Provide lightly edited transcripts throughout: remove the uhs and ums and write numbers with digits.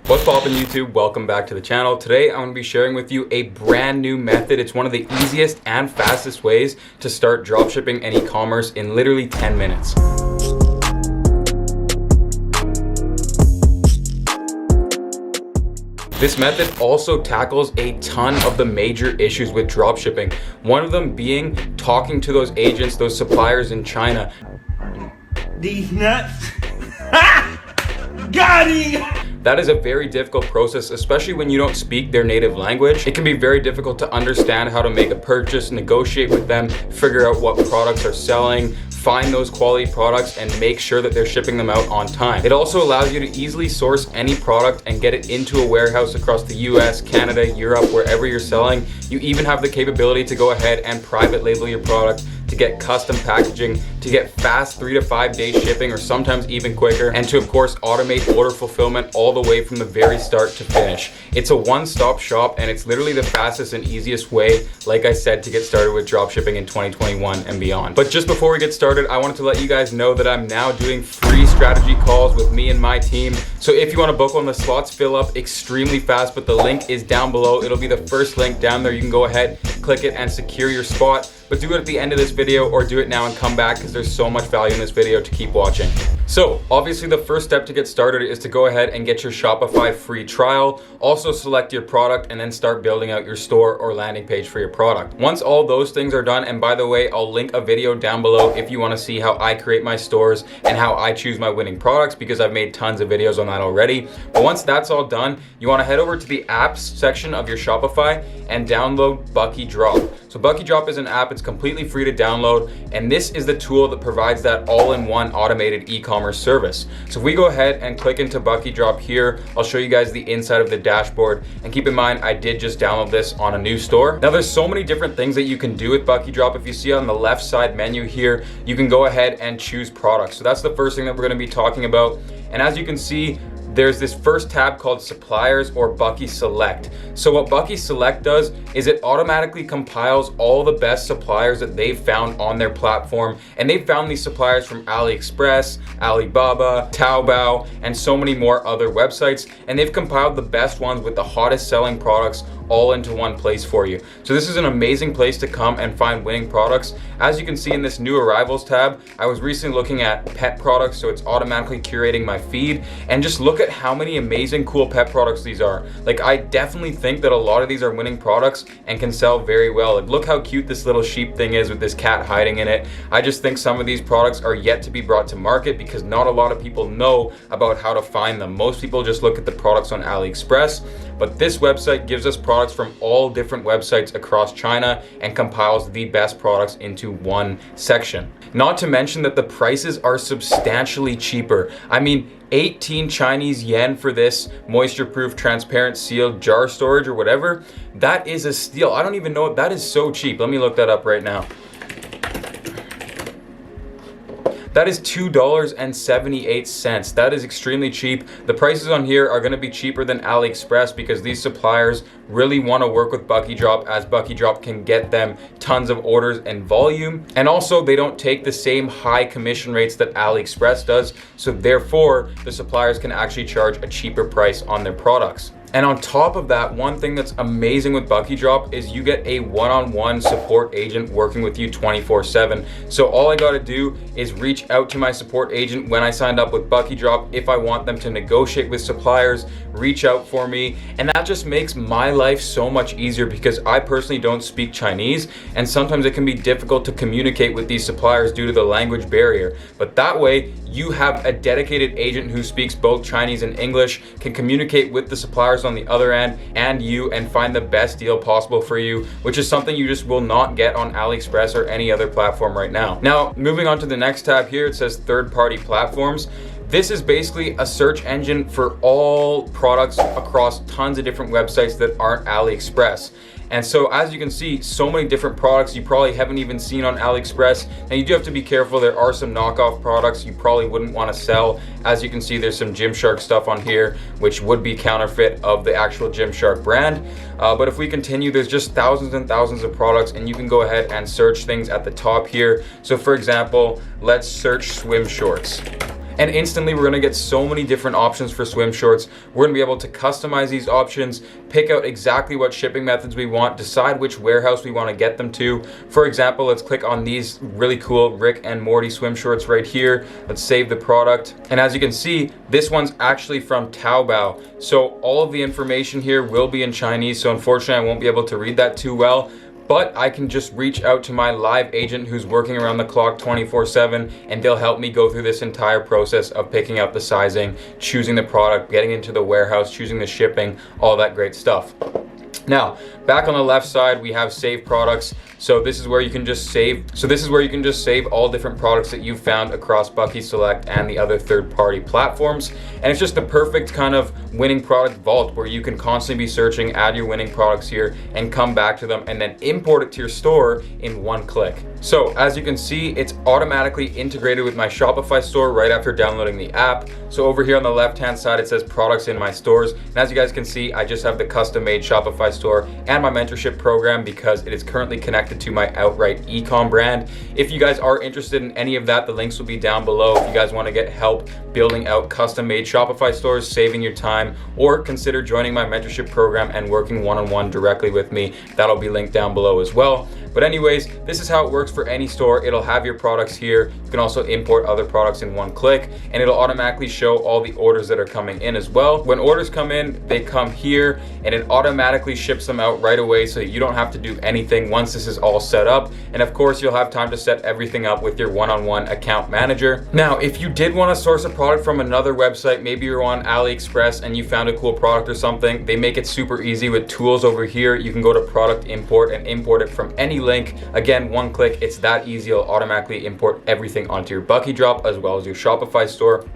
What's poppin' YouTube? Welcome back to the channel. Today I'm going to be sharing with you a brand new method. It's one of the easiest and fastest ways to start dropshipping and e-commerce in literally 10 minutes. This method also tackles a ton of the major issues with dropshipping. One of them being talking to those agents, those suppliers in China. These nuts. Got him! That is a very difficult process, especially when you don't speak their native language. It can be very difficult to understand how to make a purchase, negotiate with them, figure out what products are selling, find those quality products, and make sure that they're shipping them out on time. It also allows you to easily source any product and get it into a warehouse across the US, Canada, Europe, wherever you're selling. You even have the capability to go ahead and private label your product, to get custom packaging, to get fast 3 to 5 day shipping, or sometimes even quicker, and to of course automate order fulfillment all the way from the very start to finish. It's a one-stop shop, and it's literally the fastest and easiest way, like I said, to get started with dropshipping in 2021 and beyond. But just before we get started, I wanted to let you guys know that I'm now doing free strategy calls with me and my team. So if you want to book one, the slots fill up extremely fast, but the link is down below. It'll be the first link down there. You can go ahead, click it, and secure your spot. But do it at the end of this video, or do it now and come back, because there's so much value in this video to keep watching. So obviously the first step to get started is to go ahead and get your Shopify free trial. Also select your product and then start building out your store or landing page for your product. Once all those things are done, and by the way, I'll link a video down below if you want to see how I create my stores and how I choose my winning products, because I've made tons of videos on that already. But once that's all done, you want to head over to the apps section of your Shopify and download BuckyDrop. So BuckyDrop is an app. It's completely free to download, and this is the tool that provides that all-in-one automated e-commerce service. So if we go ahead and click into BuckyDrop here, I'll show you guys the inside of the dashboard, and keep in mind I did just download this on a new store. Now there's so many different things that you can do with BuckyDrop. If you see on the left side menu here, you can go ahead and choose products. So that's the first thing that we're going to be talking about, and as you can see, there's this first tab called Suppliers or Bucky Select. So what Bucky Select does is it automatically compiles all the best suppliers that they've found on their platform. And they've found these suppliers from AliExpress, Alibaba, Taobao, and so many more other websites. And they've compiled the best ones with the hottest selling products all into one place for you. So this is an amazing place to come and find winning products. As you can see in this new arrivals tab, I was recently looking at pet products, so it's automatically curating my feed, and just look at how many amazing cool pet products these are. Like, I definitely think that a lot of these are winning products and can sell very well. Like, look how cute this little sheep thing is with this cat hiding in it. I just think some of these products are yet to be brought to market because not a lot of people know about how to find them. Most people just look at the products on AliExpress, but this website gives us products from all different websites across China and compiles the best products into one section. Not to mention that the prices are substantially cheaper. I mean, 18 Chinese yen for this moisture-proof, transparent, sealed jar storage or whatever. That is a steal. I don't even know if that is so cheap. Let me look that up right now. That is $2.78. That is extremely cheap. The prices on here are going to be cheaper than AliExpress because these suppliers really want to work with BuckyDrop, as BuckyDrop can get them tons of orders and volume. And also they don't take the same high commission rates that AliExpress does. So therefore the suppliers can actually charge a cheaper price on their products. And on top of that, one thing that's amazing with BuckyDrop is you get a one-on-one support agent working with you 24/7. So all I gotta do is reach out to my support agent when I signed up with BuckyDrop if I want them to negotiate with suppliers, reach out for me. And that just makes my life so much easier because I personally don't speak Chinese, and sometimes it can be difficult to communicate with these suppliers due to the language barrier. But that way, you have a dedicated agent who speaks both Chinese and English, can communicate with the suppliers on the other end and you, and find the best deal possible for you, which is something you just will not get on AliExpress or any other platform right now. Now, moving on to the next tab here, it says third-party platforms. This is basically a search engine for all products across tons of different websites that aren't AliExpress. And so as you can see, so many different products you probably haven't even seen on AliExpress. Now you do have to be careful. There are some knockoff products you probably wouldn't want to sell. As you can see, there's some Gymshark stuff on here, which would be counterfeit of the actual Gymshark brand. But if we continue, there's just thousands and thousands of products, and you can go ahead and search things at the top here. So for example, let's search swim shorts. And instantly we're gonna get so many different options for swim shorts. We're gonna be able to customize these options, pick out exactly what shipping methods we want, decide which warehouse we wanna get them to. For example, let's click on these really cool Rick and Morty swim shorts right here. Let's save the product. And as you can see, this one's actually from Taobao. So all of the information here will be in Chinese, so unfortunately I won't be able to read that too well. But I can just reach out to my live agent who's working around the clock 24/7, and they'll help me go through this entire process of picking out the sizing, choosing the product, getting into the warehouse, choosing the shipping, all that great stuff. Now, back on the left side, we have save products. So this is where you can just save all different products that you've found across Bucky Select and the other third-party platforms. And it's just the perfect kind of winning product vault where you can constantly be searching, add your winning products here, and come back to them and then import it to your store in one click. So as you can see, it's automatically integrated with my Shopify store right after downloading the app. So over here on the left-hand side, it says products in my stores. And as you guys can see, I just have the custom-made Shopify store and my mentorship program because it is currently connected to my outright Ecom brand. If you guys are interested in any of that, the links will be down below. If you guys want to get help building out custom-made Shopify stores, saving your time, or consider joining my mentorship program and working one-on-one directly with me, that'll be linked down below as well. But anyways, this is how it works for any store. It'll have your products here. You can also import other products in one click, and it'll automatically show all the orders that are coming in as well. When orders come in, they come here, and it automatically ships them out right away so you don't have to do anything once this is all set up. And of course, you'll have time to set everything up with your one-on-one account manager. Now, if you did want to source a product from another website, maybe you're on AliExpress and you found a cool product or something, they make it super easy with tools over here. You can go to product import and import it from any link. Again, one click, it's that easy. It'll automatically import everything onto your BuckyDrop as well as your Shopify store.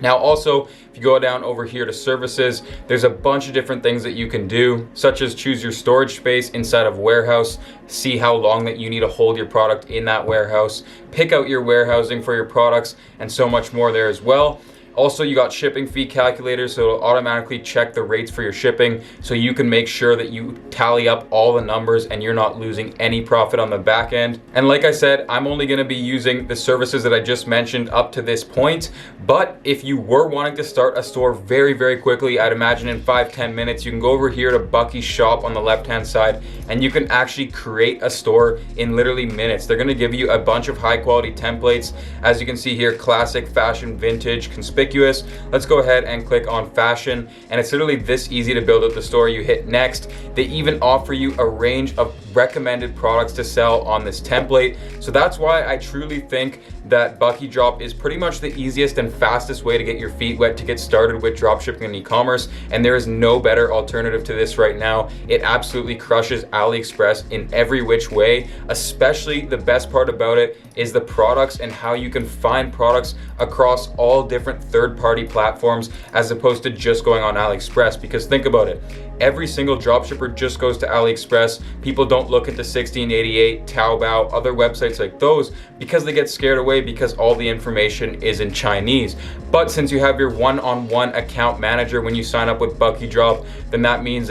Now also, if you go down over here to services, there's a bunch of different things that you can do, such as choose your storage space inside of warehouse, see how long that you need to hold your product in that warehouse, pick out your warehousing for your products, and so much more there as well. Also, you got shipping fee calculators, so it'll automatically check the rates for your shipping so you can make sure that you tally up all the numbers and you're not losing any profit on the back end. And like I said, I'm only going to be using the services that I just mentioned up to this point. But if you were wanting to start a store very, very quickly, I'd imagine in 5-10 minutes, you can go over here to Bucky's shop on the left-hand side and you can actually create a store in literally minutes. They're going to give you a bunch of high-quality templates. As you can see here, classic, fashion, vintage, conspicuous. Let's go ahead and click on fashion, and it's literally this easy to build out the store. You hit next. They even offer you a range of recommended products to sell on this template. So that's why I truly think that BuckyDrop is pretty much the easiest and fastest way to get your feet wet to get started with dropshipping and e-commerce, and there is no better alternative to this right now. It absolutely crushes AliExpress in every which way. Especially the best part about it is the products and how you can find products across all different third-party platforms as opposed to just going on AliExpress. Because think about it, every single dropshipper just goes to AliExpress. People don't look into 1688, Taobao, other websites like those because they get scared away because all the information is in Chinese. But since you have your one-on-one account manager when you sign up with BuckyDrop, then that means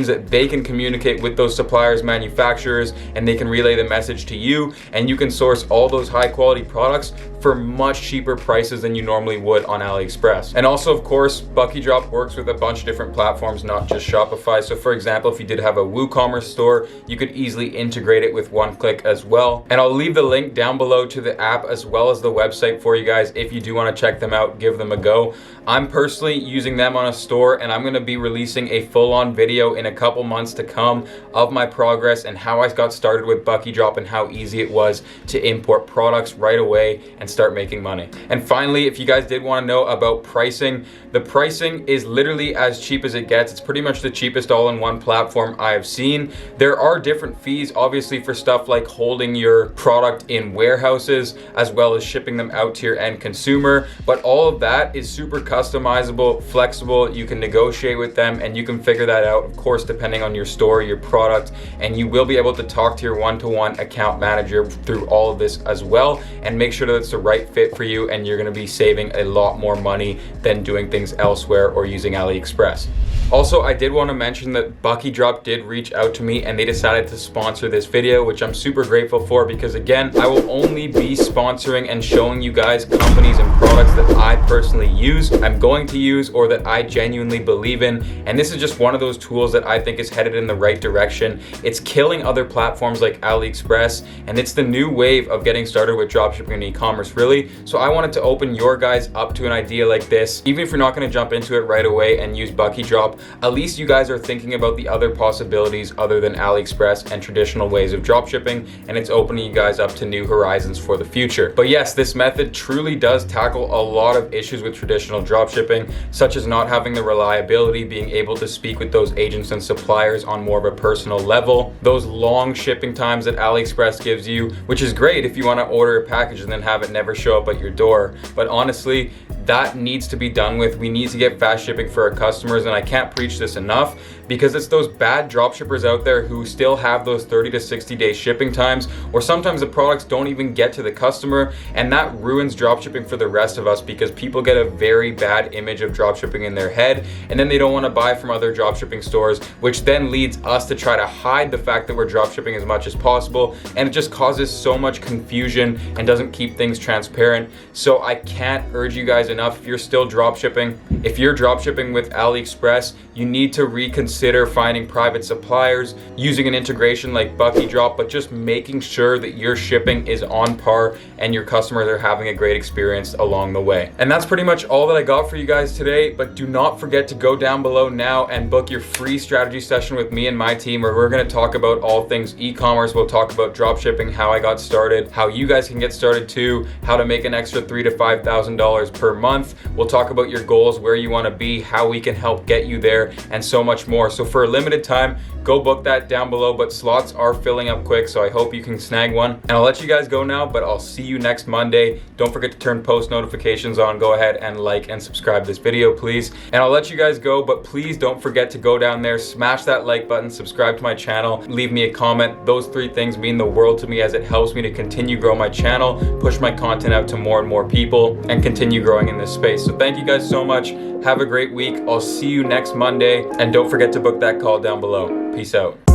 that they can communicate with those suppliers, manufacturers, and they can relay the message to you, and you can source all those high quality products for much cheaper prices than you normally would on AliExpress. And also, of course, BuckyDrop works with a bunch of different platforms, not just Shopify. So for example, if you did have a WooCommerce store, you could easily integrate it with one click as well. And I'll leave the link down below to the app as well as the website for you guys. If you do want to check them out, give them a go. I'm personally using them on a store, and I'm going to be releasing a full-on video in a couple months to come of my progress and how I got started with BuckyDrop and how easy it was to import products right away and start making money. And finally, if you guys did want to know about pricing, the pricing is literally as cheap as it gets. It's pretty much the cheapest all-in-one platform I have seen. There are different fees, obviously, for stuff like holding your product in warehouses as well as shipping them out to your end consumer, but all of that is super customizable, flexible. You can negotiate with them and you can figure that out out, of course, depending on your store, your product, and you will be able to talk to your one-to-one account manager through all of this as well, and make sure that it's the right fit for you, and you're gonna be saving a lot more money than doing things elsewhere or using AliExpress. Also, I did want to mention that BuckyDrop did reach out to me and they decided to sponsor this video, which I'm super grateful for, because again, I will only be sponsoring and showing you guys companies and products that I personally use, I'm going to use, or that I genuinely believe in. And this is just one of those tools that I think is headed in the right direction. It's killing other platforms like AliExpress, and it's the new wave of getting started with dropshipping and e-commerce, really. So I wanted to open your guys up to an idea like this. Even if you're not going to jump into it right away and use BuckyDrop, at least you guys are thinking about the other possibilities other than AliExpress and traditional ways of dropshipping, and it's opening you guys up to new horizons for the future. But yes, this method truly does tackle a lot of issues with traditional dropshipping, such as not having the reliability, being able to speak with those agents and suppliers on more of a personal level, those long shipping times that AliExpress gives you, which is great if you want to order a package and then have it never show up at your door. But honestly, that needs to be done with. We need to get fast shipping for our customers, and I can't preach this enough, because it's those bad dropshippers out there who still have those 30 to 60 day shipping times, or sometimes the products don't even get to the customer, and that ruins dropshipping for the rest of us, because people get a very bad image of dropshipping in their head, and then they don't want to buy from other dropshipping stores, which then leads us to try to hide the fact that we're dropshipping as much as possible, and it just causes so much confusion and doesn't keep things transparent. So I can't urge you guys enough, if you're still dropshipping, if you're dropshipping with AliExpress, you need to reconsider finding private suppliers, using an integration like BuckyDrop, but just making sure that your shipping is on par and your customers are having a great experience along the way. And that's pretty much all that I got for you guys today, but do not forget to go down below now and book your free strategy session with me and my team, where we're going to talk about all things e-commerce. We'll talk about dropshipping, how I got started, how you guys can get started too, how to make an extra $3,000 to $5,000 per month. We'll talk about your goals, where you want to be, how we can help get you there, and so much more. So for a limited time, go book that down below, but slots are filling up quick, so I hope you can snag one. And I'll let you guys go now, but I'll see you next Monday. Don't forget to turn post notifications on. Go ahead and like and subscribe this video, please. And I'll let you guys go, but please don't forget to go down there, smash that like button, subscribe to my channel, leave me a comment. Those three things mean the world to me, as it helps me to continue grow my channel, push my content out to more and more people, and continue growing in this space. So thank you guys so much. Have a great week. I'll see you next Monday, and don't forget to book that call down below. Peace out.